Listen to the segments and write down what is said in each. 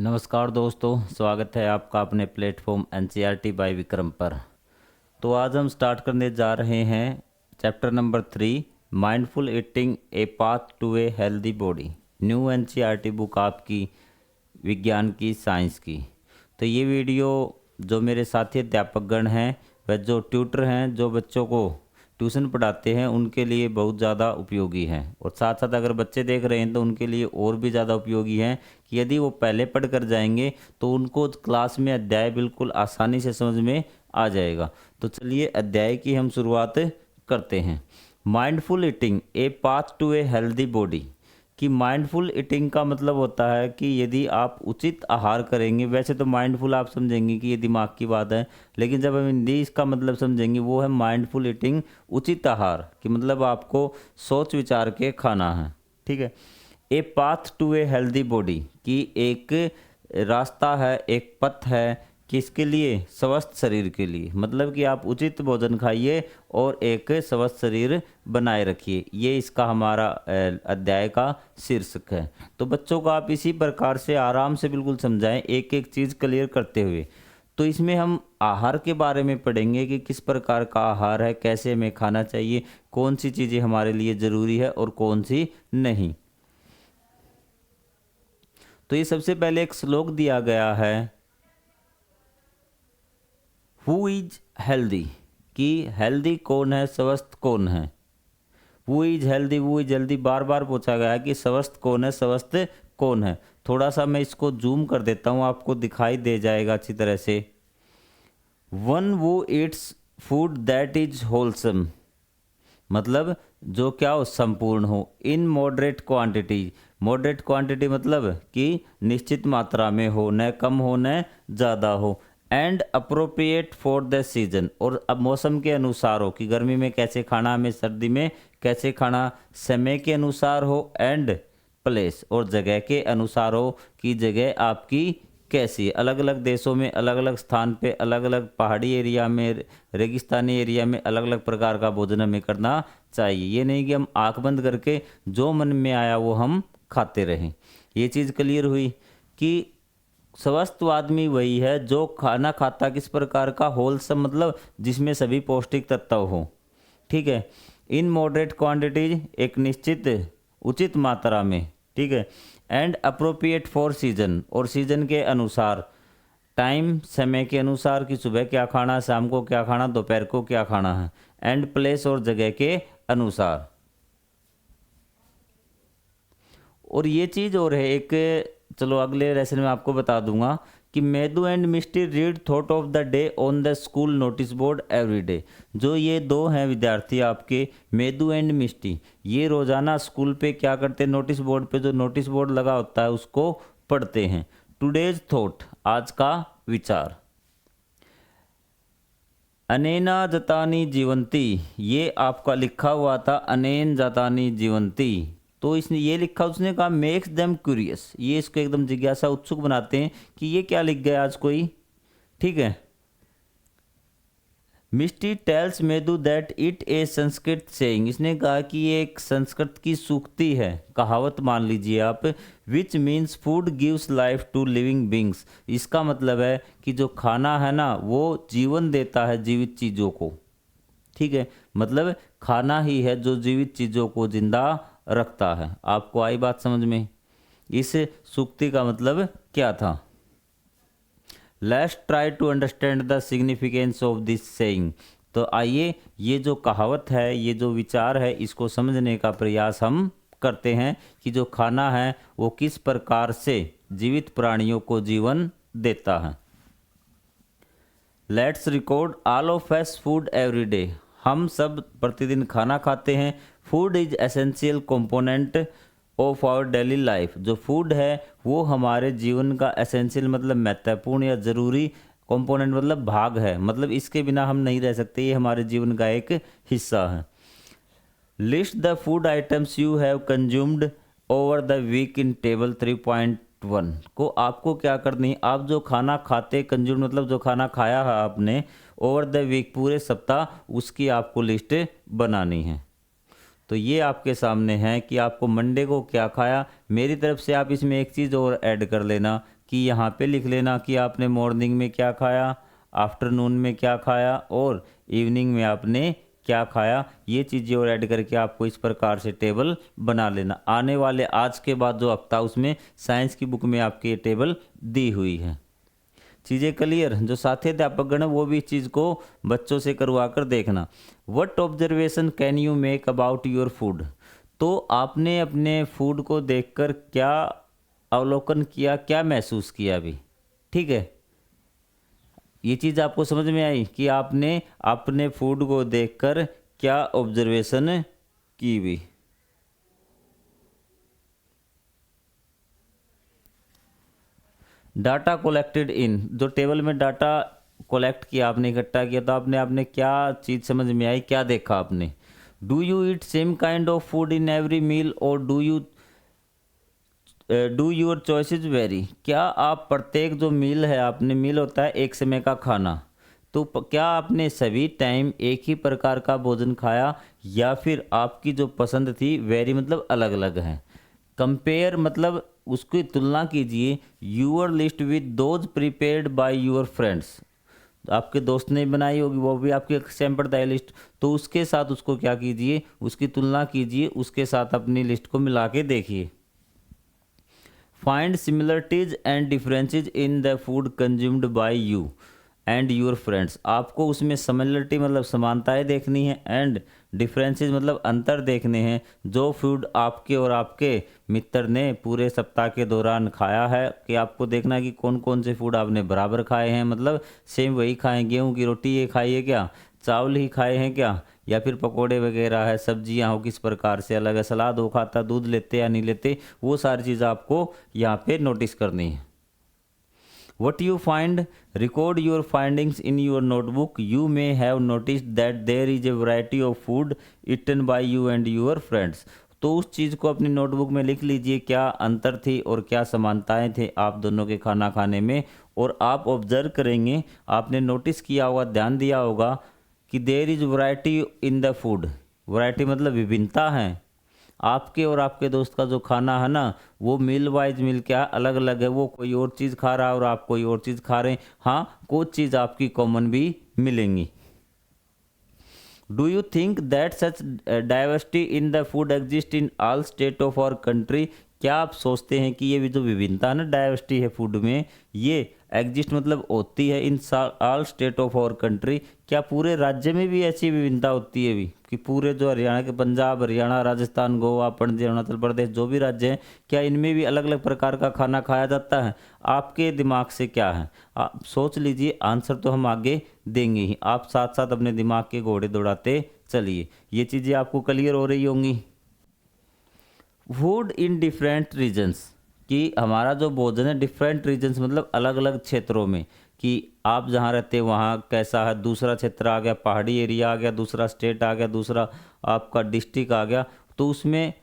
नमस्कार दोस्तों, स्वागत है आपका अपने प्लेटफॉर्म एनसीईआरटी बाय विक्रम पर। तो आज हम स्टार्ट करने जा रहे हैं chapter number 3, mindful eating a path to a healthy body. New NCERT book आपकी विज्ञान की, साइंस की। तो ये वीडियो जो मेरे साथी अध्यापकगण हैं व जो ट्यूटर हैं, जो बच्चों को ट्यूशन पढ़ाते हैं, उनके लिए बहुत ज़्यादा उपयोगी है। और साथ साथ अगर बच्चे देख रहे हैं तो उनके लिए और भी ज़्यादा उपयोगी है कि यदि वो पहले पढ़ कर जाएंगे तो उनको क्लास में अध्याय बिल्कुल आसानी से समझ में आ जाएगा। तो चलिए अध्याय की हम शुरुआत करते हैं। Mindful eating a path to a healthy body. कि माइंडफुल ईटिंग का मतलब होता है कि यदि आप उचित आहार करेंगे, वैसे तो माइंडफुल आप समझेंगे कि ये दिमाग की बात है, लेकिन जब हम हिंदी इसका मतलब समझेंगे वो है माइंडफुल ईटिंग, उचित आहार, कि मतलब आपको सोच विचार के खाना है। ठीक है। A path to a healthy body, कि एक रास्ता है, एक पथ है, किसके लिए? स्वस्थ शरीर के लिए। मतलब कि आप उचित भोजन खाइए और एक स्वस्थ शरीर बनाए रखिए। ये इसका हमारा अध्याय का शीर्षक है। तो बच्चों को आप इसी प्रकार से आराम से बिल्कुल समझाएं, एक एक चीज़ क्लियर करते हुए। तो इसमें हम आहार के बारे में पढ़ेंगे कि किस प्रकार का आहार है, कैसे हमें खाना चाहिए, कौन सी चीज़ें हमारे लिए ज़रूरी है और कौन सी नहीं। तो ये सबसे पहले एक श्लोक दिया गया है, हु इज हेल्दी, कि हेल्दी कौन है, स्वस्थ कौन है। हु इज हेल्दी, वो इज हेल्दी बार बार पूछा गया है कि स्वस्थ कौन है, स्वस्थ कौन है। थोड़ा सा मैं इसको जूम कर देता हूँ, आपको दिखाई दे जाएगा अच्छी तरह से। वन वो Yeats food that is wholesome, मतलब जो क्या हो, संपूर्ण हो। In moderate quantity, moderate quantity मतलब कि निश्चित मात्रा में हो, न कम हो न ज़्यादा हो। And appropriate for the season, और अब मौसम के अनुसार हो, कि गर्मी में कैसे खाना, हमें सर्दी में कैसे खाना, समय के अनुसार हो। एंड प्लेस, और जगह के अनुसार हो, कि जगह आपकी कैसी है। अलग अलग देशों में अलग अलग स्थान पे, अलग अलग पहाड़ी एरिया में, रेगिस्तानी एरिया में अलग अलग प्रकार का भोजन हमें करना चाहिए। ये नहीं कि हम आंख बंद करके जो मन में आया वो हम खाते रहें। ये चीज़ क्लियर हुई कि स्वस्थ आदमी वही है जो खाना खाता किस प्रकार का, होलसम, मतलब जिसमें सभी पौष्टिक तत्व हो। ठीक है। इन मॉडरेट क्वांटिटीज, एक निश्चित उचित मात्रा में। ठीक है। एंड अप्रोप्रिएट फॉर सीजन, और सीजन के अनुसार, टाइम, समय के अनुसार, कि सुबह क्या खाना, शाम को क्या खाना, दोपहर को क्या खाना है। एंड प्लेस, और जगह के अनुसार। और ये चीज़ और है एक, चलो अगले लेसन में आपको बता दूंगा कि Medu and Misty read thought of the day on the school notice board every day. जो ये दो हैं विद्यार्थी आपके, मेदू एंड मिस्टी, ये रोज़ाना स्कूल पे क्या करते हैं, नोटिस बोर्ड पे जो नोटिस बोर्ड लगा होता है उसको पढ़ते हैं। टुडेज थॉट, आज का विचार। अनेना जतानी जीवंती, ये आपका लिखा हुआ था अनेन जतानी जीवंती। तो इसने ये लिखा, उसने कहा मेक्स देम क्यूरियस, ये इसको एकदम जिज्ञासा, उत्सुक बनाते हैं कि ये क्या लिख गया आज कोई। ठीक है। Misty tells me that it a Sanskrit saying, इसने कहा कि ये एक संस्कृत की सूक्ति है, कहावत मान लीजिए आप। Which means food gives life to living beings, इसका मतलब है कि जो खाना है ना वो जीवन देता है जीवित चीज़ों को। ठीक है। मतलब खाना ही है जो जीवित चीज़ों को जिंदा रखता है। आपको आई बात समझ में? इस सूक्ति का मतलब क्या था? Let's try to understand the significance of this saying. तो आइए ये जो कहावत है, ये जो विचार है, इसको समझने का प्रयास हम करते हैं कि जो खाना है वो किस प्रकार से जीवित प्राणियों को जीवन देता है। Let's record all of us food every day, हम सब प्रतिदिन खाना खाते हैं। Food is essential component of our daily life, जो फूड है वो हमारे जीवन का एसेंशियल मतलब महत्वपूर्ण या ज़रूरी, कंपोनेंट मतलब भाग है, मतलब इसके बिना हम नहीं रह सकते, ये हमारे जीवन का एक हिस्सा है। List the food items you have consumed over the week in table 3.1 को आपको क्या करनी, आप जो खाना खाते, कंज्यूम मतलब जो खाना खाया है आपने, ओवर द वीक पूरे सप्ताह, उसकी आपको लिस्ट बनानी है। तो ये आपके सामने है कि आपको मंडे को क्या खाया। मेरी तरफ से आप इसमें एक चीज़ और ऐड कर लेना कि यहाँ पे लिख लेना कि आपने मॉर्निंग में क्या खाया, आफ्टरनून में क्या खाया और इवनिंग में आपने क्या खाया। ये चीज़ें और ऐड करके आपको इस प्रकार से टेबल बना लेना। आने वाले आज के बाद जो हफ्ता उसमें साइंस की बुक में आपकी ये टेबल दी हुई है। चीज़ें क्लियर। जो साथी अध्यापकगण वो भी इस चीज़ को बच्चों से करवा कर देखना। What observation can you make about your food. तो आपने अपने फूड को देखकर क्या अवलोकन किया, क्या महसूस किया अभी। ठीक है, ये चीज़ आपको समझ में आई कि आपने अपने फूड को देखकर क्या ऑब्जर्वेशन की भी। डाटा कलेक्टेड इन, जो टेबल में डाटा कलेक्ट किया आपने, इकट्ठा किया, तो आपने क्या चीज़ समझ में आई, क्या देखा आपने। Do you eat same kind of food in every meal और डू यूर चॉइसेस वेरी। क्या आप प्रत्येक जो मील है, आपने मील होता है एक समय का खाना, तो क्या आपने सभी टाइम एक ही प्रकार का भोजन खाया या फिर आपकी जो पसंद थी वेरी मतलब अलग अलग है। कंपेयर मतलब उसकी तुलना कीजिए your list with those prepared by your friends. आपके दोस्त ने बनाई होगी, वो भी आपकी संप्रदाय लिस्ट, तो उसके साथ उसको क्या कीजिए, उसकी तुलना कीजिए, उसके साथ अपनी लिस्ट को मिला के देखिए। Find similarities and differences in the food consumed by you and your friends. आपको उसमें सिमिलरिटी मतलब समानताएं देखनी है एंड डिफरेंसेस मतलब अंतर देखने हैं जो फूड आपके और आपके मित्र ने पूरे सप्ताह के दौरान खाया है। कि आपको देखना है कि कौन कौन से फूड आपने बराबर खाए हैं, मतलब सेम वही खाए, गेहूं की रोटी ये खाई है क्या, चावल ही खाए हैं क्या, या फिर पकोड़े वगैरह है, सब्जियां हो किस प्रकार से अलग है, सलाद हो खाता, दूध लेते या नहीं लेते, वो सारी चीज़ आपको यहाँ पे नोटिस करनी है। What you find, record your findings in your notebook. You may have noticed that there is a variety of food eaten by you and your friends. तो उस चीज़ को अपनी नोटबुक में लिख लीजिए, क्या अंतर थी और क्या समानताएं थे आप दोनों के खाना खाने में। और आप ऑब्जर्व करेंगे, आपने नोटिस किया होगा, ध्यान दिया होगा कि there is variety in the food. Variety मतलब विभिन्नता है। आपके और आपके दोस्त का जो खाना है ना, वो मील वाइज मील क्या अलग अलग है। वो कोई और चीज़ खा रहा है और आप कोई और चीज़ खा रहे हैं। हाँ, कुछ चीज़ आपकी कॉमन भी मिलेंगी। Do you think that such diversity in the food exist in all state of our country. क्या आप सोचते हैं कि ये भी जो विभिन्नता है ना, डाइवर्सिटी है फूड में, ये एग्जिस्ट मतलब होती है in all state of our country. क्या पूरे राज्य में भी ऐसी विभिन्नता होती है भी कि पूरे जो हरियाणा के, पंजाब हरियाणा राजस्थान गोवा पणजी अरुणाचल प्रदेश जो भी राज्य हैं, क्या इनमें भी अलग अलग प्रकार का खाना खाया जाता है। आपके दिमाग से क्या है आप सोच लीजिए, आंसर तो हम आगे देंगे ही, आप साथ साथ अपने दिमाग के घोड़े दौड़ाते चलिए। ये चीज़ें आपको क्लियर हो रही होंगी। फूड इन डिफरेंट रीजन्स, कि हमारा जो भोजन है डिफरेंट रीजन्स मतलब अलग अलग क्षेत्रों में, कि आप जहाँ रहते हैं वहाँ कैसा है, दूसरा क्षेत्र आ गया, पहाड़ी एरिया आ गया, दूसरा स्टेट आ गया, दूसरा आपका डिस्ट्रिक्ट आ गया, तो उसमें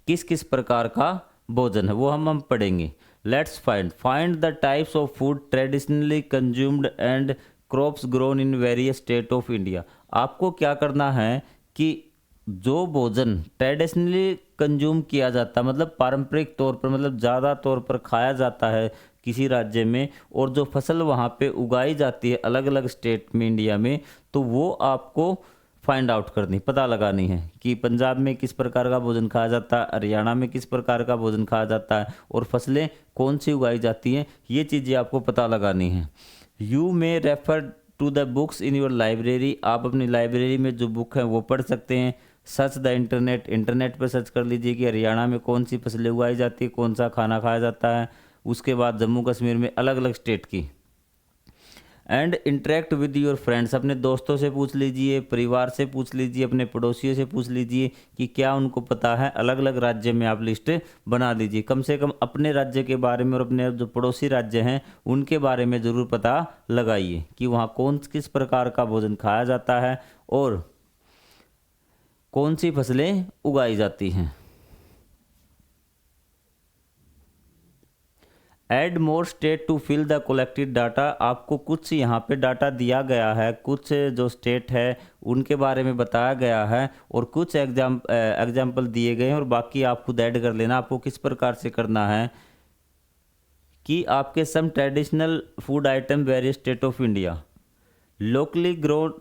किस किस प्रकार का भोजन है वो हम पढ़ेंगे। Let's find the types of food traditionally consumed and crops grown in various state of India. आपको क्या करना है कि जो भोजन ट्रेडिशनली कंज्यूम किया जाता है मतलब पारंपरिक तौर पर, मतलब ज़्यादा तौर पर खाया जाता है किसी राज्य में, और जो फसल वहाँ पे उगाई जाती है अलग अलग स्टेट में इंडिया में, तो वो आपको फाइंड आउट करनी, पता लगानी है कि पंजाब में किस प्रकार का भोजन खाया जाता है, हरियाणा में किस प्रकार का भोजन खाया जाता है और फसलें कौन सी उगाई जाती हैं। ये चीज़ें आपको पता लगानी है। You may refer to the books in your library. आप अपनी लाइब्रेरी में जो बुक है वो पढ़ सकते हैं। सर्च द इंटरनेट, इंटरनेट पर सर्च कर लीजिए कि हरियाणा में कौन सी फसलें उगाई जाती है, कौन सा खाना खाया जाता है। उसके बाद जम्मू कश्मीर में अलग अलग स्टेट की। And interact with your friends, अपने दोस्तों से पूछ लीजिए, परिवार से पूछ लीजिए, अपने पड़ोसियों से पूछ लीजिए कि क्या उनको पता है। अलग अलग राज्य में आप लिस्ट बना लीजिए, कम से कम अपने राज्य के बारे में और अपने जो पड़ोसी राज्य हैं उनके बारे में ज़रूर पता लगाइए कि वहाँ कौन किस प्रकार का भोजन खाया जाता है और कौन सी फसलें उगाई जाती हैं। Add more state to fill the collected data. आपको कुछ यहाँ पे डाटा दिया गया है, कुछ जो स्टेट है उनके बारे में बताया गया है और कुछ एग्जाम्पल दिए गए हैं और बाकी आप खुद ऐड कर लेना। आपको किस प्रकार से करना है कि आपके some traditional food item various state of India, locally grown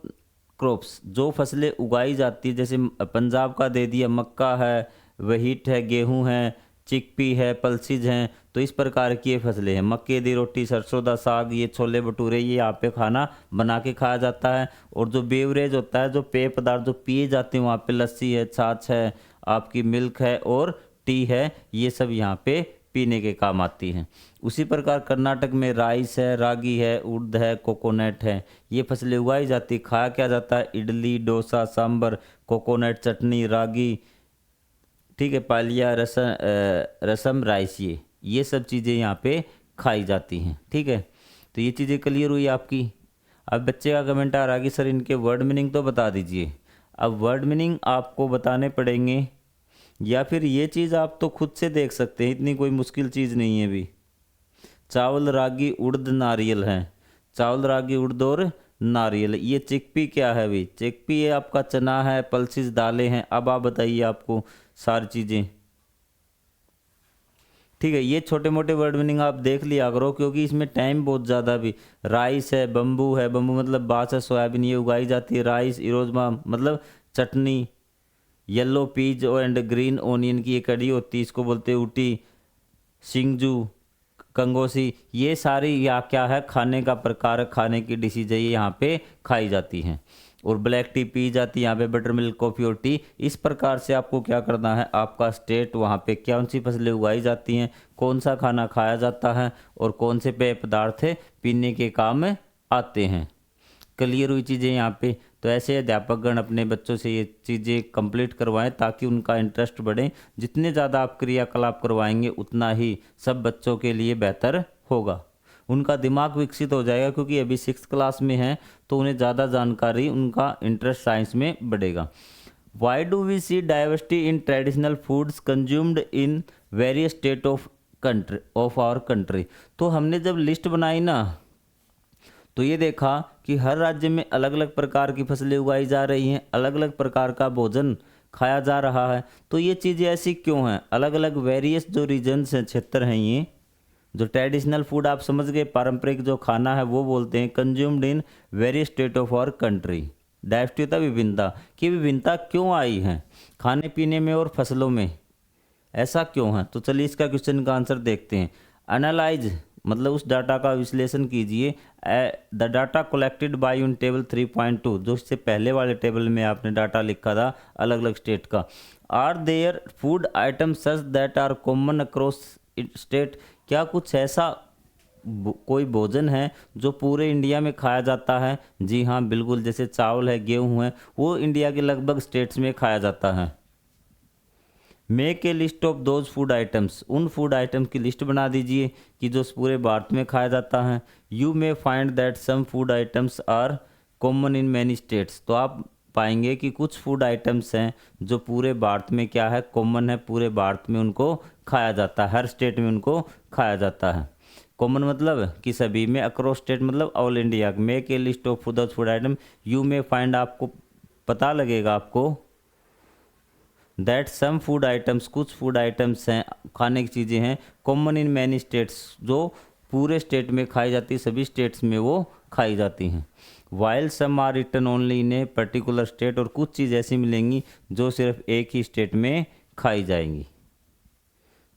crops, जो फसलें उगाई जाती है, जैसे पंजाब का दे दिया मक्का है, व्हीट है, गेहूं है, चिकपी है, पल्सीज हैं, तो इस प्रकार की ये फसलें हैं। मक्के दी रोटी, सरसों दा साग, ये छोले भटूरे, ये यहाँ पे खाना बना के खाया जाता है। और जो बेवरेज होता है, जो पेय पदार्थ जो पिए जाते हैं, वहाँ पे लस्सी है, छाछ है, आपकी मिल्क है और टी है, ये सब यहाँ पे पीने के काम आती हैं। उसी प्रकार कर्नाटक में राइस है, रागी है, उड़द है, कोकोनट है, ये फसलें उगाई जाती। खाया क्या जाता है, इडली, डोसा, सांभर, कोकोनट चटनी, रागी, ठीक है, पालिया, रसम, राइस, ये सब चीज़ें यहाँ पे खाई जाती हैं। ठीक है, तो ये चीज़ें क्लियर हुई आपकी। अब बच्चे का कमेंट आ रहा है कि सर इनके वर्ड मीनिंग तो बता दीजिए। अब वर्ड मीनिंग आपको बताने पड़ेंगे या फिर ये चीज़ आप तो खुद से देख सकते हैं, इतनी कोई मुश्किल चीज़ नहीं है भी। चावल, रागी, उड़द, नारियल है। चावल, रागी, उड़द और नारियल। ये चिकपी क्या है भी, चिकपी ये आपका चना है, पल्सिस दालें हैं। अब आप बताइए आपको सारी चीज़ें। ठीक है, ये छोटे मोटे वर्ड मीनिंग आप देख लिया करो क्योंकि इसमें टाइम बहुत ज़्यादा भी। राइस है, बम्बू है, बम्बू मतलब बांस है, सोयाबीन ये उगाई जाती है। राइस, इरोजमा मतलब चटनी। येलो पीज और एंड ग्रीन ओनियन की ये कड़ी होती है, इसको बोलते हैं उटी। सिंगजू, कंगोसी, ये सारी या क्या है, खाने का प्रकार, खाने की डिशेज है, ये यहाँ पे खाई जाती हैं। और ब्लैक टी पी जाती है यहाँ पे, बटर मिल्क, कॉफ़ी और टी। इस प्रकार से आपको क्या करना है, आपका स्टेट, वहाँ पे कौन सी फसलें उगाई जाती हैं, कौन सा खाना खाया जाता है और कौन से पेय पदार्थ पीने के काम में आते हैं। क्लियर हुई चीज़ें यहाँ पे। तो ऐसे अध्यापकगण अपने बच्चों से ये चीज़ें कंप्लीट करवाएं ताकि उनका इंटरेस्ट बढ़े। जितने ज़्यादा आप क्रियाकलाप करवाएंगे उतना ही सब बच्चों के लिए बेहतर होगा, उनका दिमाग विकसित हो जाएगा क्योंकि अभी 6th क्लास में हैं तो उन्हें ज़्यादा जानकारी, उनका इंटरेस्ट साइंस में बढ़ेगा। Why do we see diversity in traditional foods consumed in various state of our country. तो हमने जब लिस्ट बनाई ना तो ये देखा कि हर राज्य में अलग अलग प्रकार की फसलें उगाई जा रही हैं, अलग अलग प्रकार का भोजन खाया जा रहा है। तो ये चीज़ें ऐसी क्यों हैं, अलग अलग वेरियस जो रीजन्स हैं, क्षेत्र हैं, ये जो ट्रेडिशनल फूड आप समझ गए, पारंपरिक जो खाना है वो बोलते हैं consumed in various state of our country. Diversity होता विभिन्नता, कि विभिन्नता क्यों आई है खाने पीने में और फसलों में, ऐसा क्यों है। तो चलिए इसका क्वेश्चन का आंसर देखते हैं। एनालाइज मतलब उस डाटा का विश्लेषण कीजिए। The data collected by in table 3.2, जो इससे पहले वाले टेबल में आपने डाटा लिखा था अलग अलग स्टेट का। Are there food item such that are common across state. क्या कुछ ऐसा कोई भोजन है जो पूरे इंडिया में खाया जाता है। जी हाँ बिल्कुल, जैसे चावल है, गेहूँ है, वो इंडिया के लगभग स्टेट्स में खाया जाता है। Make a list of those food items, उन फूड आइटम्स की लिस्ट बना दीजिए कि जो पूरे भारत में खाया जाता है। You may find that some food items are common in many states. तो आप पाएंगे कि कुछ फूड आइटम्स हैं जो पूरे भारत में क्या है, कॉमन है, पूरे भारत में उनको खाया जाता है, हर स्टेट में उनको खाया जाता है। कॉमन मतलब कि सभी में, अक्रॉस स्टेट मतलब all India. Make a list of those food item, you may find आपको पता लगेगा आपको दैट सम फूड आइटम्स, कुछ फूड आइटम्स हैं, खाने की चीज़ें हैं, कॉमन इन मैनी स्टेट्स, जो पूरे स्टेट में खाई जाती है, सभी स्टेट्स में वो खाई जाती हैं। While some are written only in a particular state, और कुछ चीज़ ऐसी मिलेंगी जो सिर्फ एक ही स्टेट में खाई जाएंगी।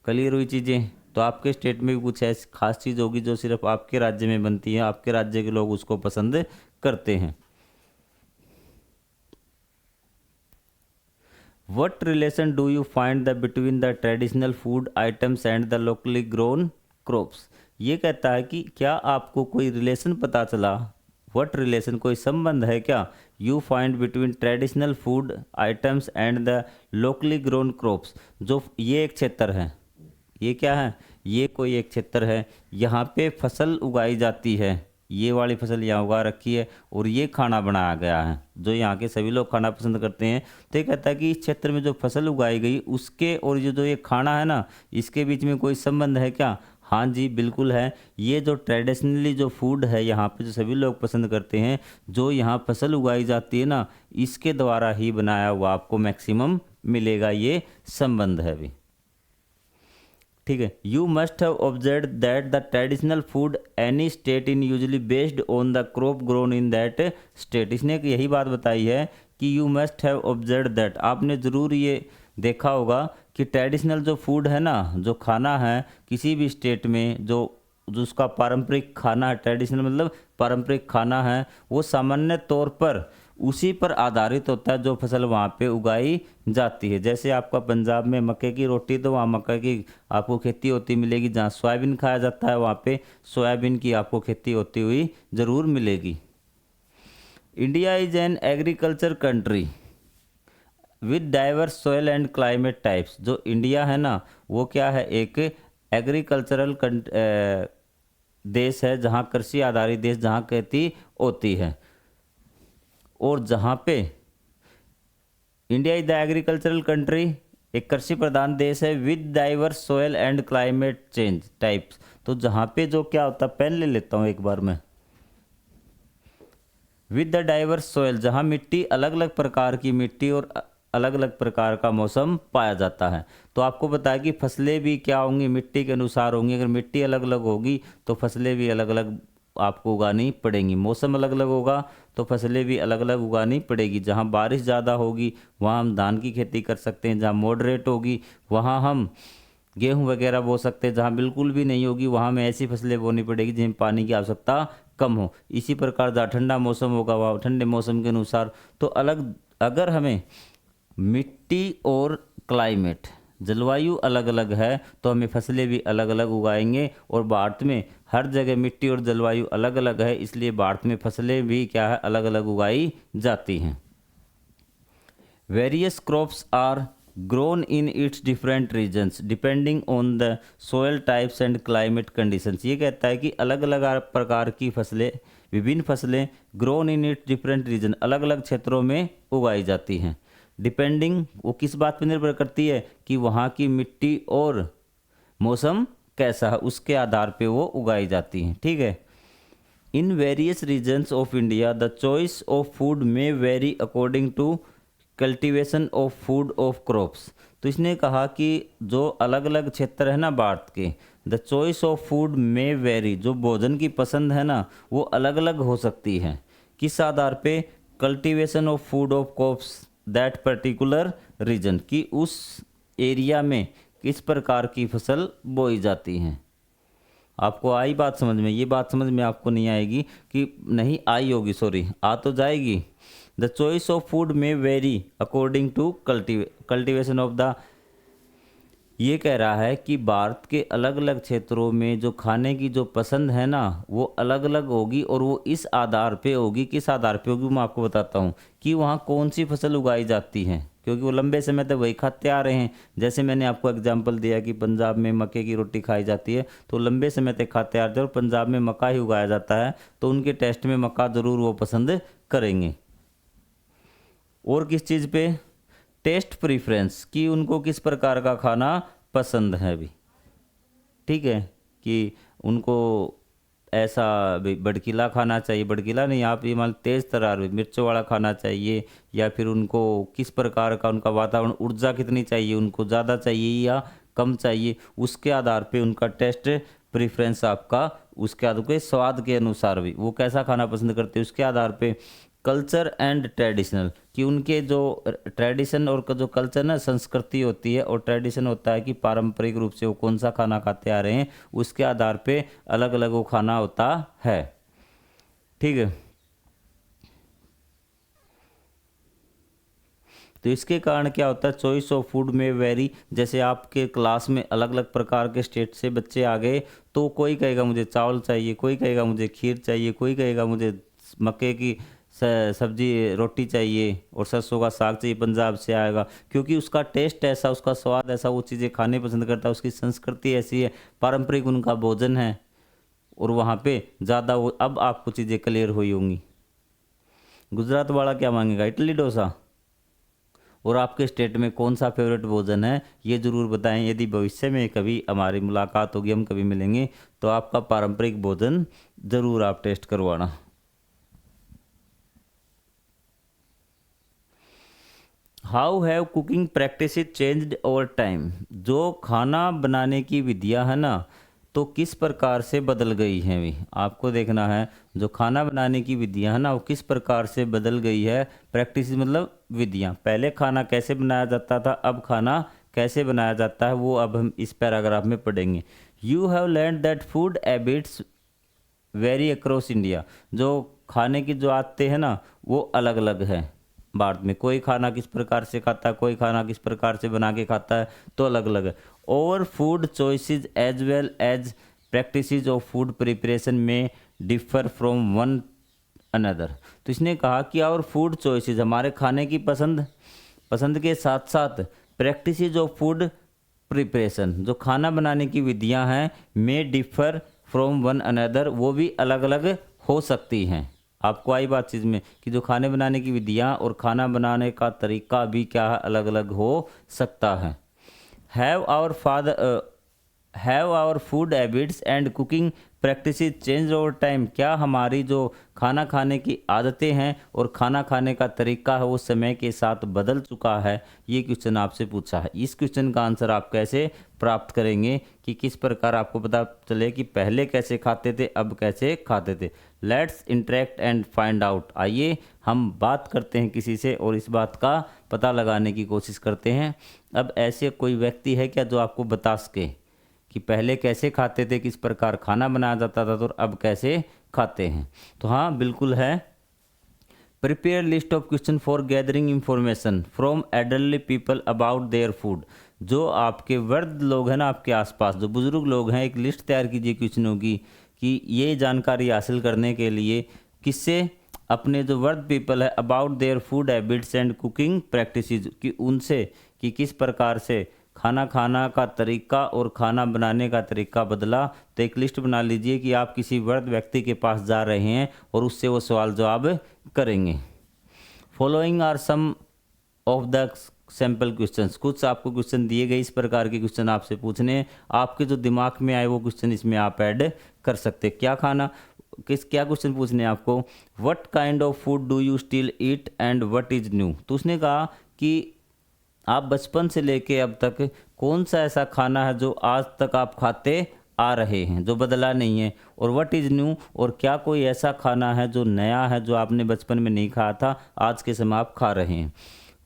क्लियर हुई चीज़ें। तो आपके स्टेट में भी कुछ ऐसी खास चीज़ होगी जो सिर्फ आपके राज्य में बनती है, आपके राज्य के लोग उसको पसंद करते हैं। What relation do you find the between the traditional food items and the locally grown crops? ये कहता है कि क्या आपको कोई रिलेशन पता चला, What relation, कोई संबंध है क्या, You find between traditional food items and the locally grown crops। जो ये एक क्षेत्र है, ये क्या है, ये कोई एक क्षेत्र है, यहाँ पे फसल उगाई जाती है, ये वाली फसल यहाँ उगा रखी है और ये खाना बनाया गया है जो यहाँ के सभी लोग खाना पसंद करते हैं। तो ये कहता है कि इस क्षेत्र में जो फसल उगाई गई उसके और जो ये खाना है ना, इसके बीच में कोई संबंध है क्या। हाँ जी बिल्कुल है। ये जो ट्रेडिशनली जो फूड है यहाँ पे जो सभी लोग पसंद करते हैं, जो यहाँ फसल उगाई जाती है ना, इसके द्वारा ही बनाया हुआ आपको मैक्सिमम मिलेगा, ये संबंध है भी। ठीक है। You must have observe that the traditional food any state in usually based on the crop grown in that state. इसने यही बात बताई है कि you must have observe that, आपने ज़रूर ये देखा होगा कि ट्रेडिशनल जो फूड है ना, जो खाना है किसी भी स्टेट में, जो उसका पारंपरिक खाना है, ट्रेडिशनल मतलब पारंपरिक खाना है, वो सामान्य तौर पर उसी पर आधारित होता है जो फसल वहाँ पे उगाई जाती है। जैसे आपका पंजाब में मक्के की रोटी, तो वहाँ मक्का की आपको खेती होती मिलेगी। जहाँ सोयाबीन खाया जाता है वहाँ पे सोयाबीन की आपको खेती होती हुई ज़रूर मिलेगी। India is an agriculture country with diverse soil and climate types. जो इंडिया है ना, वो क्या है, एक एग्रीकल्चरल देश है, जहाँ कृषि आधारित देश, जहाँ खेती होती है। और जहाँ पे India is the agricultural country, एक कृषि प्रधान देश है, with diverse soil and climate change types. तो जहाँ पे जो क्या होता है, पेन ले लेता हूँ एक बार मैं। विद द डाइवर्स सोयल, जहाँ मिट्टी अलग अलग प्रकार की मिट्टी और अलग अलग प्रकार का मौसम पाया जाता है। तो आपको पता है कि फसलें भी क्या होंगी, मिट्टी के अनुसार होंगी। अगर मिट्टी अलग अलग होगी तो फसलें भी अलग अलग आपको उगानी पड़ेंगी। मौसम अलग अलग होगा तो फसलें भी अलग अलग उगानी पड़ेगी। जहाँ बारिश ज़्यादा होगी वहाँ हम धान की खेती कर सकते हैं, जहाँ मॉडरेट होगी वहाँ हम गेहूं वगैरह बो सकते हैं, जहाँ बिल्कुल भी नहीं होगी वहाँ हमें ऐसी फसलें बोनी पड़ेगी जिनमें पानी की आवश्यकता कम हो। इसी प्रकार जहाँ ठंडा मौसम होगा वहाँ ठंडे मौसम के अनुसार। तो अलग, अगर हमें मिट्टी और क्लाइमेट, जलवायु अलग अलग है तो हमें फसलें भी अलग अलग उगाएंगे। और भारत में हर जगह मिट्टी और जलवायु अलग अलग है, इसलिए भारत में फसलें भी क्या है, अलग अलग उगाई जाती हैं। Various crops are grown in its different regions depending on the soil types and climate conditions. ये कहता है कि अलग अलग प्रकार की फसलें, विभिन्न फसलें grown in its different region, अलग अलग क्षेत्रों में उगाई जाती हैं। डिपेंडिंग, वो किस बात पर निर्भर करती है कि वहाँ की मिट्टी और मौसम कैसा है, उसके आधार पे वो उगाई जाती हैं। ठीक है। In various regions of India the choice of food में vary according to cultivation of food of crops. तो इसने कहा कि जो अलग अलग क्षेत्र है ना भारत के, द चॉइस ऑफ फूड में वेरी, जो भोजन की पसंद है ना वो अलग अलग हो सकती है। किस आधार पे? Cultivation of food of crops that particular region, कि उस एरिया में किस प्रकार की फसल बोई जाती हैं। आपको आई बात समझ में? ये बात समझ में आपको नहीं आएगी कि नहीं आई होगी, सॉरी, आ तो जाएगी। द चॉइस ऑफ फूड में vary according to cultivation of the, ये कह रहा है कि भारत के अलग अलग क्षेत्रों में जो खाने की जो पसंद है ना वो अलग अलग होगी। और वो इस आधार पे होगी, किस आधार पे होगी मैं आपको बताता हूँ, कि वहाँ कौन सी फसल उगाई जाती है, क्योंकि वो लंबे समय तक वही खाते आ रहे हैं। जैसे मैंने आपको एग्जांपल दिया कि पंजाब में मक्के की रोटी खाई जाती है, तो लंबे समय तक खाते आ रहे हैं और पंजाब में मक्का ही उगाया जाता है, तो उनके टेस्ट में मक्का ज़रूर वो पसंद करेंगे। और किस चीज़ पे? टेस्ट प्रीफरेंस, कि उनको किस प्रकार का खाना पसंद है भी। ठीक है, कि उनको ऐसा भड़कीला खाना चाहिए, भड़कीला नहीं, आप ये मान तेज़ तरार मिर्चों वाला खाना चाहिए, या फिर उनको किस प्रकार का उनका वातावरण, ऊर्जा कितनी चाहिए, उनको ज़्यादा चाहिए या कम चाहिए, उसके आधार पे उनका टेस्ट प्रीफरेंस आपका, उसके आधार पे स्वाद के अनुसार भी वो कैसा खाना पसंद करते हैं उसके आधार पे। कल्चर एंड ट्रेडिशनल, कि उनके जो ट्रेडिशन और जो कल्चर ना, संस्कृति होती है, और ट्रेडिशन होता है कि पारंपरिक रूप से वो कौन सा खाना खाते आ रहे हैं, उसके आधार पे अलग अलग वो खाना होता है। ठीक है। तो इसके कारण क्या होता है, चॉइस ऑफ फूड में वेरी। जैसे आपके क्लास में अलग अलग प्रकार के स्टेट से बच्चे आ गए, तो कोई कहेगा मुझे चावल चाहिए, कोई कहेगा मुझे खीर चाहिए, कोई कहेगा मुझे मक्के की सब्जी रोटी चाहिए और सरसों का साग चाहिए, पंजाब से आएगा, क्योंकि उसका टेस्ट ऐसा, उसका स्वाद ऐसा, वो चीज़ें खाने पसंद करता है, उसकी संस्कृति ऐसी है, पारंपरिक उनका भोजन है, और वहाँ पे ज़्यादा वो। अब आपको चीज़ें क्लियर हुई होंगी। गुजरात वाला क्या मांगेगा? इडली डोसा। और आपके स्टेट में कौन सा फेवरेट भोजन है ये ज़रूर बताएं। यदि भविष्य में कभी हमारी मुलाकात होगी, हम कभी मिलेंगे, तो आपका पारंपरिक भोजन ज़रूर आप टेस्ट करवाना। How have cooking practice changed over time. जो खाना बनाने की विधियां है ना, तो किस प्रकार से बदल गई हैं भी आपको देखना है। जो खाना बनाने की विधियां है ना, वो किस प्रकार से बदल गई है। प्रैक्टिस मतलब विधियां, पहले खाना कैसे बनाया जाता था, अब खाना कैसे बनाया जाता है, वो अब हम इस पैराग्राफ में पढ़ेंगे। You have learn that food habits vary across India. जो खाने की जो आदतें हैं ना, वो अलग अलग है भारत में। कोई खाना किस प्रकार से खाता है, कोई खाना किस प्रकार से बना के खाता है, तो अलग अलग है। Over food choices as well as practices of food preparation may differ from one another. तो इसने कहा कि और फूड चॉइसेस, हमारे खाने की पसंद पसंद के साथ साथ प्रैक्टिसेस ऑफ फूड प्रिपरेशन, जो खाना बनाने की विधियां हैं, में डिफर फ्रॉम वन अनदर, वो भी अलग अलग हो सकती हैं। आपको आई बात चीज़ में कि जो खाने बनाने की विधियां और खाना बनाने का तरीका भी क्या है, अलग अलग हो सकता है। Have our food habits and cooking practices change over time. क्या हमारी जो खाना खाने की आदतें हैं और खाना खाने का तरीका है, वो समय के साथ बदल चुका है। ये क्वेश्चन आपसे पूछा है। इस क्वेश्चन का आंसर आप कैसे प्राप्त करेंगे कि किस प्रकार आपको पता चले कि पहले कैसे खाते थे, अब कैसे खाते थे। Let's interact and find out. आइए हम बात करते हैं किसी से और इस बात का पता लगाने की कोशिश करते हैं। अब ऐसे कोई व्यक्ति है क्या जो आपको बता सके कि पहले कैसे खाते थे, किस प्रकार खाना बनाया जाता था, तो अब कैसे खाते हैं। तो हाँ, बिल्कुल है। Prepare list of question for gathering information from elderly people about their food. जो आपके वृद्ध लोग हैं ना, आपके आसपास जो बुजुर्ग लोग हैं, एक लिस्ट तैयार कीजिए क्वेश्चनों की कि ये जानकारी हासिल करने के लिए किससे, अपने जो वृद्ध पीपल है, about their food habits and cooking practices, कि उनसे कि किस प्रकार से खाना खाना का तरीका और खाना बनाने का तरीका बदला। तो एक लिस्ट बना लीजिए कि आप किसी वृद्ध व्यक्ति के पास जा रहे हैं और उससे वो सवाल जवाब करेंगे। Following are some of the sample questions. कुछ आपको क्वेश्चन दिए गए, इस प्रकार के क्वेश्चन आपसे पूछने हैं। आपके जो दिमाग में आए वो क्वेश्चन इसमें आप ऐड कर सकते हैं। क्या खाना, क्या क्वेश्चन पूछने हैं आपको। What kind of food do you still eat and what is new. तो उसने कहा कि आप बचपन से लेके अब तक कौन सा ऐसा खाना है जो आज तक आप खाते आ रहे हैं, जो बदला नहीं है। और व्हाट इज़ न्यू, और क्या कोई ऐसा खाना है जो नया है, जो आपने बचपन में नहीं खाया था, आज के समय आप खा रहे हैं।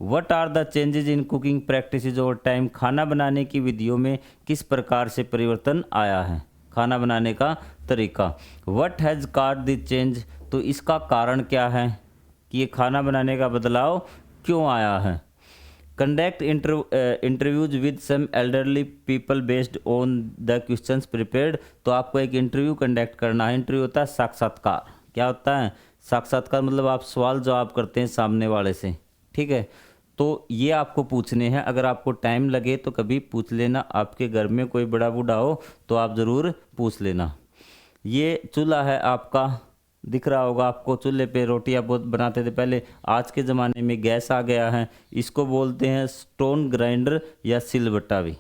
What are the changes in cooking practices over time. खाना बनाने की विधियों में किस प्रकार से परिवर्तन आया है, खाना बनाने का तरीका। What has caused the change. तो इसका कारण क्या है कि ये खाना बनाने का बदलाव क्यों आया है। Conduct interviews with some elderly people based on the questions prepared. तो आपको एक इंटरव्यू कंडक्ट करना है। इंटरव्यू होता है साक्षात्कार। क्या होता है साक्षात्कार, मतलब आप सवाल जवाब करते हैं सामने वाले से, ठीक है। तो ये आपको पूछने हैं। अगर आपको टाइम लगे तो कभी पूछ लेना, आपके घर में कोई बड़ा बूढ़ा हो तो आप ज़रूर पूछ लेना। ये चूल्हा है आपका, दिख रहा होगा आपको। चूल्हे पे रोटियां बहुत बनाते थे पहले। आज के ज़माने में गैस आ गया है। इसको बोलते हैं स्टोन ग्राइंडर या सिलबट्टा भी।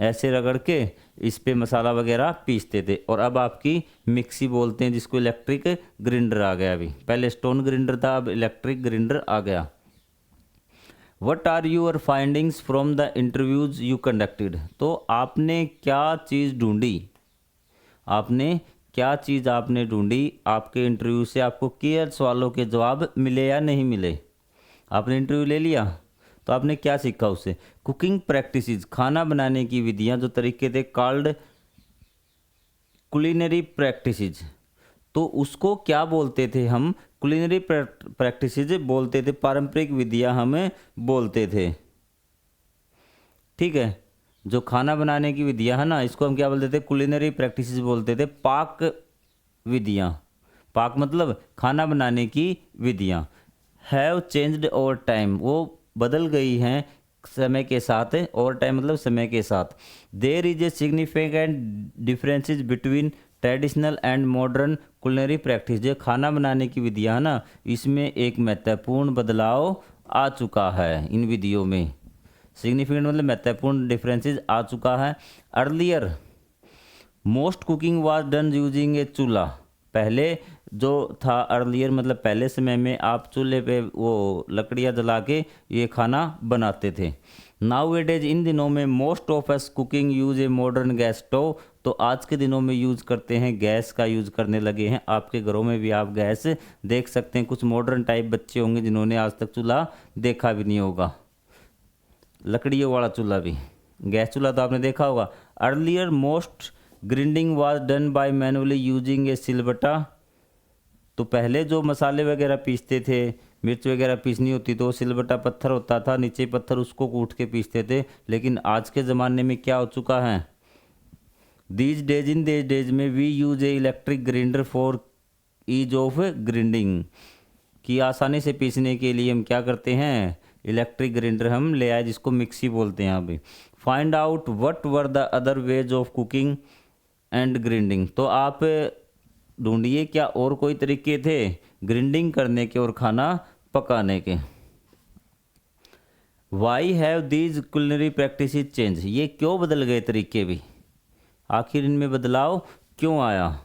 ऐसे रगड़ के इस पे मसाला वगैरह पीसते थे। और अब आपकी मिक्सी बोलते हैं, जिसको इलेक्ट्रिक ग्राइंडर आ गया। अभी पहले स्टोन ग्राइंडर था, अब इलेक्ट्रिक ग्राइंडर आ गया। What are your findings from the interviews you conducted. तो आपने क्या चीज़ ढूंढी, आपने क्या चीज़ आपने ढूंढी आपके इंटरव्यू से। आपको क्लियर सवालों के जवाब मिले या नहीं मिले। आपने इंटरव्यू ले लिया तो आपने क्या सीखा उससे। कुकिंग प्रैक्टिसेस, खाना बनाने की विधियां, जो तरीके थे, कॉल्ड कुलिनरी प्रैक्टिसेस। तो उसको क्या बोलते थे हम, कुलिनरी प्रैक्टिसेस बोलते थे। पारंपरिक विधियां हमें बोलते थे, ठीक है। जो खाना बनाने की विधियां है ना, इसको हम क्या बोलते थे, कुलिनरी प्रैक्टिसेस बोलते थे। पाक विधियां, पाक मतलब खाना बनाने की विधियां। हैव चेंज्ड ओवर टाइम, वो बदल गई हैं समय के साथ। ओवर टाइम मतलब समय के साथ। There is a significant differences between traditional and modern culinary practice. जो खाना बनाने की विधियां है ना, इसमें एक महत्वपूर्ण बदलाव आ चुका है इन विधियों में। सिग्निफिकेंट मतलब महत्वपूर्ण डिफरेंसेस आ चुका है। Earlier most cooking was done using ए चूल्हा। पहले जो था अर्लियर मतलब पहले समय में आप चूल्हे पे वो लकड़ियाँ जला के ये खाना बनाते थे। नाउ इट इज इन दिनों में most of us cooking use a modern gas stove. तो आज के दिनों में यूज़ करते हैं, गैस का यूज़ करने लगे हैं। आपके घरों में भी आप गैस देख सकते हैं। कुछ मॉडर्न टाइप बच्चे होंगे जिन्होंने आज तक चूल्हा देखा भी नहीं होगा, लकड़ियों वाला चूल्हा भी। गैस चूल्हा तो आपने देखा होगा। Earlier most grinding was done by manually using a silbatta. तो पहले जो मसाले वगैरह पीसते थे, मिर्च वगैरह पीसनी होती तो सिलबट्टा पत्थर होता था, नीचे पत्थर उसको कूट के पीसते थे। लेकिन आज के ज़माने में क्या हो चुका है, these days in these days में we use a electric grinder for ease of grinding. कि आसानी से पीसने के लिए हम क्या करते हैं, इलेक्ट्रिक ग्राइंडर हम ले आए जिसको मिक्सी बोलते हैं अभी। Find out what were the other ways of cooking and grinding. तो आप ढूंढिए क्या और कोई तरीके थे ग्राइंडिंग करने के और खाना पकाने के। Why have these culinary practice change. ये क्यों बदल गए तरीके भी, आखिर इनमें बदलाव क्यों आया।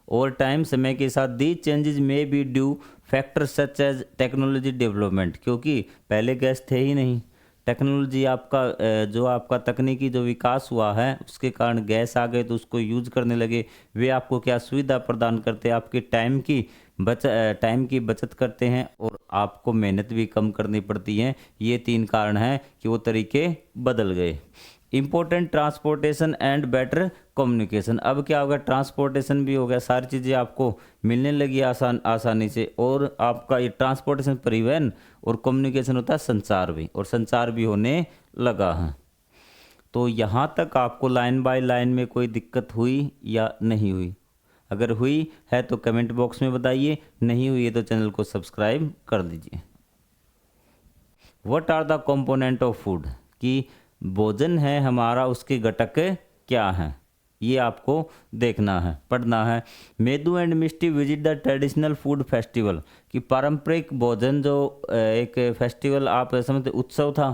ओवर टाइम समय के साथ the changes may be due factor such as technology development. क्योंकि पहले गैस थे ही नहीं, टेक्नोलॉजी आपका जो आपका तकनीकी जो विकास हुआ है उसके कारण गैस आ गए तो उसको यूज करने लगे। वे आपको क्या सुविधा प्रदान करते हैं, आपके टाइम की बचत करते हैं और आपको मेहनत भी कम करनी पड़ती है। ये 3 कारण हैं कि वो तरीके बदल गए। Important transportation and better communication. अब क्या होगा, ट्रांसपोर्टेशन भी हो गया, सारी चीज़ें आपको मिलने लगी आसानी से। और आपका ये ट्रांसपोर्टेशन परिवहन और कम्युनिकेशन होता है संचार भी, और संचार भी होने लगा है। तो यहाँ तक आपको लाइन बाय लाइन में कोई दिक्कत हुई या नहीं हुई? अगर हुई है तो कमेंट बॉक्स में बताइए, नहीं हुई है तो चैनल को सब्सक्राइब कर दीजिए। What are the component of food. कि भोजन है हमारा, उसके घटक क्या हैं, ये आपको देखना है, पढ़ना है। Medu and Mishti visit the traditional food festival. कि पारंपरिक भोजन जो एक फेस्टिवल आप समझते उत्सव था,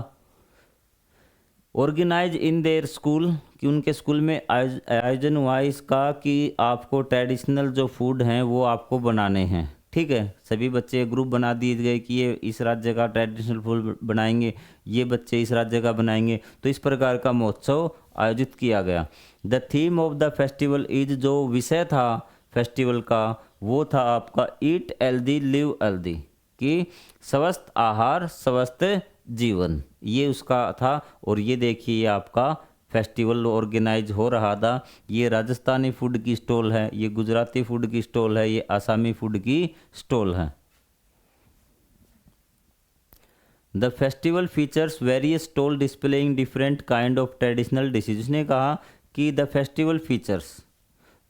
ऑर्गेनाइज इन देयर स्कूल। कि उनके स्कूल में आयोजन हुआ इसका कि आपको ट्रेडिशनल जो फूड हैं वो आपको बनाने हैं। ठीक है, सभी बच्चे ग्रुप बना दिए गए कि ये इस राज्य का ट्रेडिशनल फूड बनाएंगे, ये बच्चे इस राज्य का बनाएंगे। तो इस प्रकार का महोत्सव आयोजित किया गया। The theme of the festival is, जो विषय था फेस्टिवल का वो था आपका ईट हेल्दी लिव हेल्दी। कि स्वस्थ आहार स्वस्थ जीवन, ये उसका था। और ये देखिए आपका फेस्टिवल ऑर्गेनाइज हो रहा था। ये राजस्थानी फूड की स्टॉल है, ये गुजराती फूड की स्टॉल है, ये आसामी फूड की स्टॉल है। The festival features various stall displaying different kind of traditional dishes. उसने कहा कि द फेस्टिवल फीचर्स,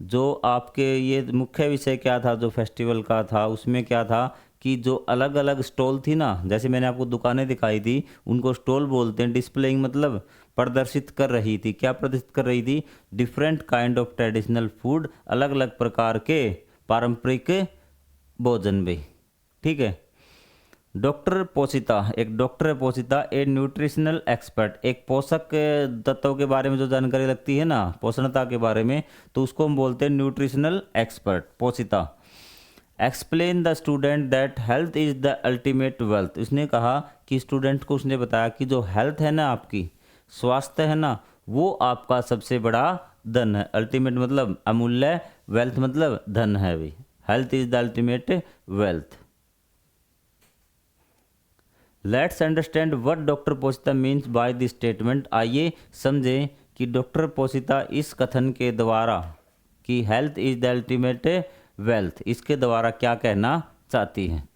जो आपके ये मुख्य विषय क्या था जो फेस्टिवल का था, उसमें क्या था कि जो अलग अलग स्टॉल थी ना, जैसे मैंने आपको दुकानें दिखाई थी उनको स्टॉल बोलते हैं। डिस्प्लेइंग मतलब प्रदर्शित कर रही थी। क्या प्रदर्शित कर रही थी, different kind of traditional food, अलग अलग प्रकार के पारंपरिक भोजन भी। ठीक है। डॉक्टर पोषिता, एक डॉक्टर है पोषिता, ए न्यूट्रिशनल एक्सपर्ट। एक पोषक तत्वों के बारे में जो जानकारी लगती है ना, पोषणता के बारे में, तो उसको हम बोलते हैं nutritional expert Poshita. Explain the student that health is the ultimate wealth. उसने कहा कि स्टूडेंट को उसने बताया कि जो हेल्थ है ना, आपकी स्वास्थ्य है ना, वो आपका सबसे बड़ा धन है। अल्टीमेट मतलब अमूल्य, वेल्थ मतलब धन है भी। Health is the ultimate wealth. Let's understand what doctor Poshita means by this statement. आइए समझें कि डॉक्टर पोषिता इस कथन के द्वारा कि health is the ultimate wealth, इसके द्वारा क्या कहना चाहती हैं।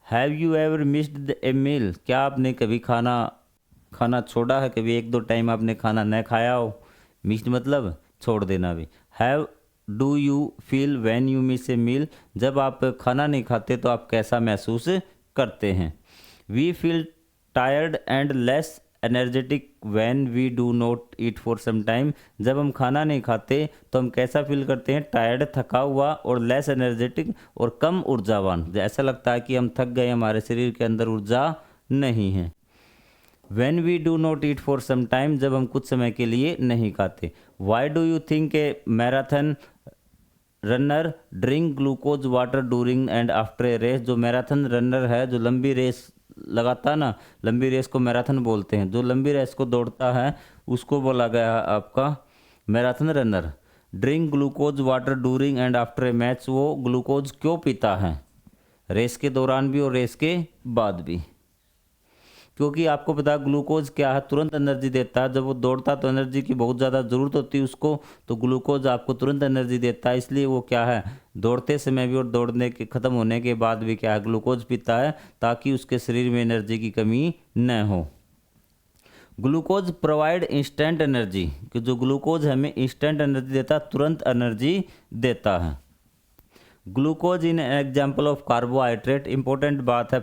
हैव यू एवर मिस्ड ए मील। क्या आपने कभी खाना छोड़ा है, कभी 1-2 टाइम आपने खाना न खाया हो। मिस्ड मतलब छोड़ देना भी। Have do you feel when you miss a meal. जब आप खाना नहीं खाते तो आप कैसा महसूस करते हैं। We feel tired and less energetic when we do not eat for some time. जब हम खाना नहीं खाते तो हम कैसा फील करते हैं? टायर्ड, थका हुआ और लेस एनर्जेटिक और कम ऊर्जावान। ऐसा लगता है कि हम थक गए, हमारे शरीर के अंदर ऊर्जा नहीं है। When we do not eat for some time, जब हम कुछ समय के लिए नहीं खाते। Why do you think a marathon runner drink glucose water during and after a race? जो मैराथन रनर है, जो लंबी रेस लगाता है ना, लंबी रेस को मैराथन बोलते हैं। जो लंबी रेस को दौड़ता है उसको बोला गया है आपका marathon runner. Drink glucose water during and after a match, वो ग्लूकोज क्यों पीता है? रेस के दौरान भी और रेस के बाद भी। क्योंकि आपको पता है ग्लूकोज क्या है? तुरंत एनर्जी देता है। जब वो दौड़ता है तो एनर्जी की बहुत ज़्यादा ज़रूरत होती है उसको, तो ग्लूकोज आपको तुरंत एनर्जी देता है। इसलिए वो क्या है, दौड़ते समय भी और दौड़ने के ख़त्म होने के बाद भी क्या है, ग्लूकोज पीता है, ताकि उसके शरीर में एनर्जी की कमी न हो। ग्लूकोज प्रोवाइड इंस्टेंट एनर्जी, कि जो ग्लूकोज हमें इंस्टेंट एनर्जी देता है, तुरंत एनर्जी देता है। Glucose in example of carbohydrate, important बात है,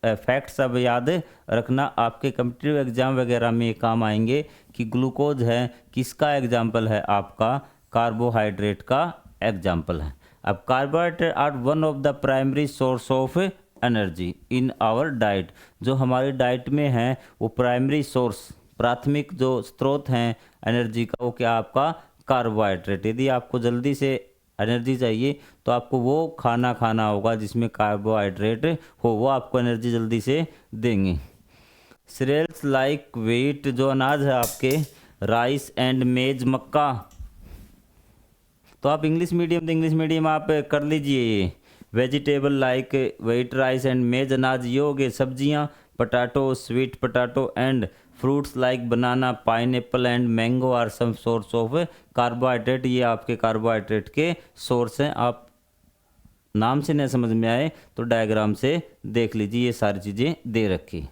फैक्ट सब याद रखना, आपके कम्पिटिटिव एग्जाम वगैरह में ये काम आएंगे कि ग्लूकोज है किसका एग्जाम्पल है? आपका कार्बोहाइड्रेट का एग्जाम्पल है। अब carbohydrate are one of the primary source of energy in our diet, जो हमारी डाइट में है वो प्राइमरी सोर्स, प्राथमिक जो स्रोत हैं एनर्जी का, वो क्या आपका कार्बोहाइड्रेट। यदि आपको जल्दी से एनर्जी चाहिए तो आपको वो खाना खाना होगा जिसमें कार्बोहाइड्रेट हो, वो आपको एनर्जी जल्दी से देंगे। सीरियल्स लाइक व्हीट, जो अनाज है आपके, राइस एंड मेज, मक्का। तो आप इंग्लिश मीडियम तो इंग्लिश मीडियम आप कर लीजिए ये। Vegetable like wheat, rice and maize, अनाज ये हो गए। सब्जियाँ, potato, sweet potato and fruits like banana, pineapple and mango are some source of carbohydrate, ये आपके कार्बोहाइड्रेट के सोर्स हैं। आप नाम से नहीं समझ में आए तो डायग्राम से देख लीजिए, ये सारी चीज़ें दे रखी।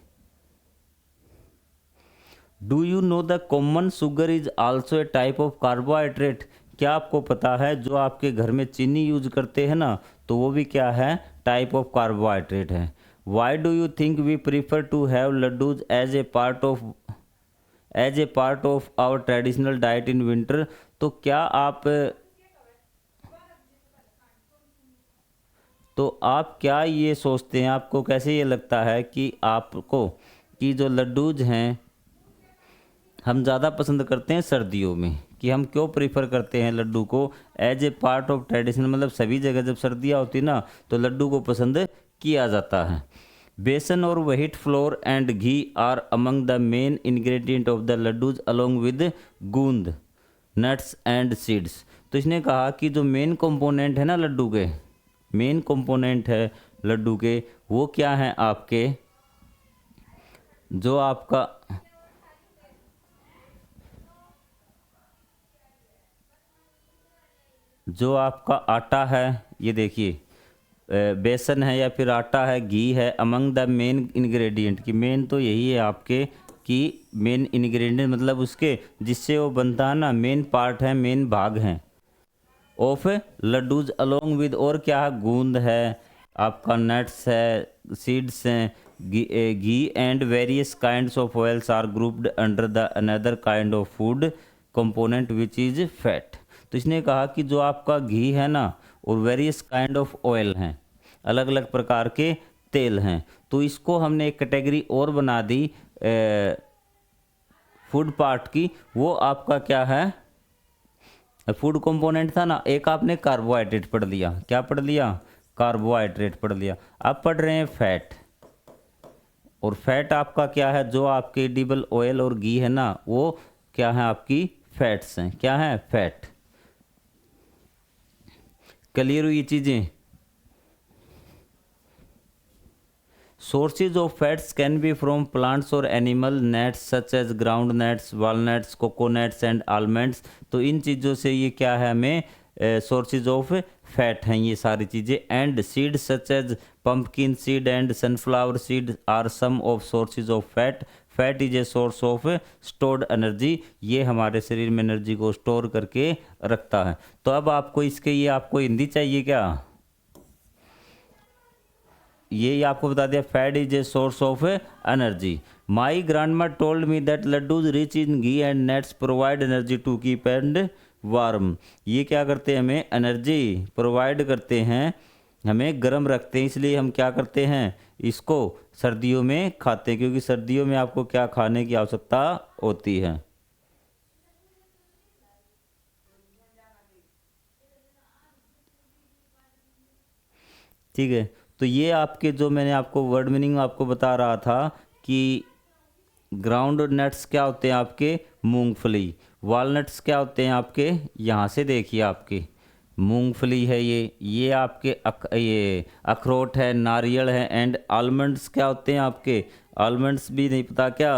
Do you know the common sugar is also a type of carbohydrate, क्या आपको पता है जो आपके घर में चीनी यूज करते हैं ना, तो वो भी क्या है, टाइप ऑफ कार्बोहाइड्रेट है। Why do you think we prefer to have laddoos as a part of our traditional diet in winter, तो आप क्या ये सोचते हैं, आपको कैसे ये लगता है कि आपको कि जो लड्डूज हैं हम ज़्यादा पसंद करते हैं सर्दियों में, कि हम क्यों प्रीफर करते हैं लड्डू को as a part of traditional, मतलब सभी जगह जब सर्दियाँ होती ना तो लड्डू को पसंद किया जाता है। बेसन और wheat flour and ghee are among the main ingredient of the laddoos along with gond, nuts and seeds. तो इसने कहा कि जो मेन कंपोनेंट है ना लड्डू के, मेन कंपोनेंट है लड्डू के, वो क्या है आपके, जो आपका आटा है, ये देखिए बेसन है या फिर आटा है, घी है, अमंग द मेन इंग्रेडिएंट, की मेन तो यही है आपके कि मेन इंग्रेडिएंट मतलब उसके जिससे वो बनता है ना, मेन पार्ट है, मेन भाग हैं ऑफ लड्डूज अलोंग विद, और क्या है, गूंद है आपका, नट्स है, सीड्स हैं, ghee and various kinds of oils are grouped under the another kind of food component which is fat. तो इसने कहा कि जो आपका घी है ना और वेरियस काइंड ऑफ ऑयल हैं, अलग अलग प्रकार के तेल हैं, तो इसको हमने एक कैटेगरी और बना दी फूड पार्ट की, वो आपका क्या है, फूड कंपोनेंट था ना। एक आपने कार्बोहाइड्रेट पढ़ लिया, क्या पढ़ लिया, कार्बोहाइड्रेट पढ़ लिया। अब पढ़ रहे हैं फैट, और फैट आपका क्या है, जो आपके एडिबल ऑयल और घी है ना, वो क्या है, आपकी फैट्स हैं, क्या है, फैट। क्लियर हुई ये चीज़ें। Sources of fats can be from plants और animal nuts such as groundnuts, walnuts, coconuts and almonds. तो इन चीज़ों से ये क्या है, हमें सोर्सेज ऑफ फैट हैं ये सारी चीज़ें। And seed such as pumpkin seed and sunflower seed are some of sources of fat. Fat is a source of stored energy, ये हमारे शरीर में एनर्जी को स्टोर करके रखता है। तो अब आपको ये आपको हिंदी चाहिए क्या, ये आपको बता दिया, fat is a source of energy. My grandma told me that laddoos rich in ghee and nuts provide energy to keep and warm. ये क्या करते हैं, हमें एनर्जी प्रोवाइड करते हैं, हमें गर्म रखते हैं, इसलिए हम क्या करते हैं, इसको सर्दियों में खाते हैं, क्योंकि सर्दियों में आपको क्या खाने की आवश्यकता होती है। ठीक है, तो ये आपके जो मैंने आपको वर्ड मीनिंग आपको बता रहा था कि ग्राउंड नट्स क्या होते हैं आपके, मूंगफली। वालनट्स क्या होते हैं आपके, यहाँ से देखिए आपके मूंगफली है ये आपके ये अखरोट है, नारियल है। एंड आलमंड्स क्या होते हैं आपके, आलमंड्स भी नहीं पता क्या,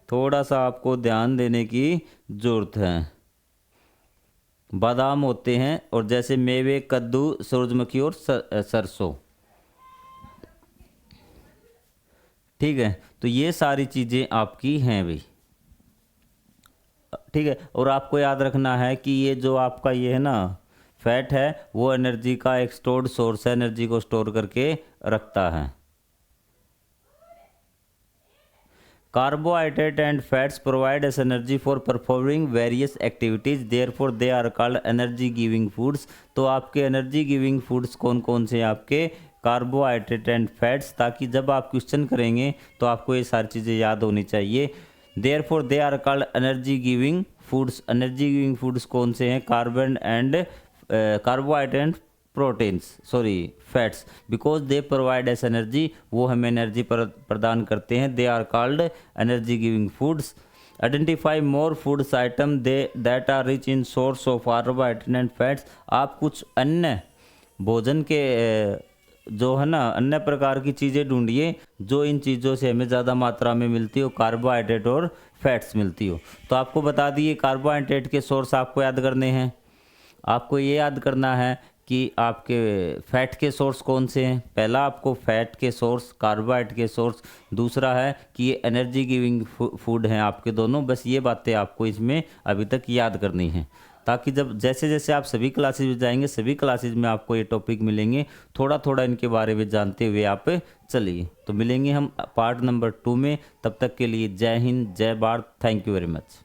थोड़ा सा आपको ध्यान देने की ज़रूरत है। बादाम होते हैं, और जैसे मेवे, कद्दू, सूरजमुखी और सरसों। ठीक है, तो ये सारी चीज़ें आपकी हैं भाई। ठीक है, और आपको याद रखना है कि ये जो आपका ये है ना फैट है, वो एनर्जी का एक स्टोर्ड सोर्स है, एनर्जी को स्टोर करके रखता है। Carbohydrate and fats provide us energy for performing various activities, therefore they are called energy giving foods. तो आपके एनर्जी गिविंग फूड्स कौन कौन से हैं आपके, कार्बोहाइड्रेट एंड फैट्स, ताकि जब आप क्वेश्चन करेंगे तो आपको ये सारी चीज़ें याद होनी चाहिए। Therefore they are called energy giving foods. Energy giving foods कौन से हैं, carbon and carbohydrate, proteins, sorry fats, because they provide us energy, वो हमें एनर्जी प्रदान करते हैं। They are called energy giving foods. Identify more foods item they that are rich in source of carbohydrate and fats. आप कुछ अन्य भोजन के जो है ना अन्य प्रकार की चीज़ें ढूंढिए जो इन चीज़ों से हमें ज़्यादा मात्रा में मिलती हो, कार्बोहाइड्रेट और फैट्स मिलती हो। तो आपको बता दिए कार्बोहाइड्रेट के सोर्स आपको याद करने हैं। आपको ये याद करना है कि आपके फैट के सोर्स कौन से हैं। पहला आपको फैट के सोर्स, कार्बोहाइड्रेट के सोर्स, दूसरा है कि ये एनर्जी गिविंग फूड हैं आपके दोनों। बस ये बातें आपको इसमें अभी तक याद करनी है, ताकि जब जैसे जैसे आप सभी क्लासेज में जाएंगे, सभी क्लासेज में आपको ये टॉपिक मिलेंगे, थोड़ा थोड़ा इनके बारे में जानते हुए आप चलिए। तो मिलेंगे हम पार्ट नंबर 2 में, तब तक के लिए जय हिंद, जय Bharat, thank you very much.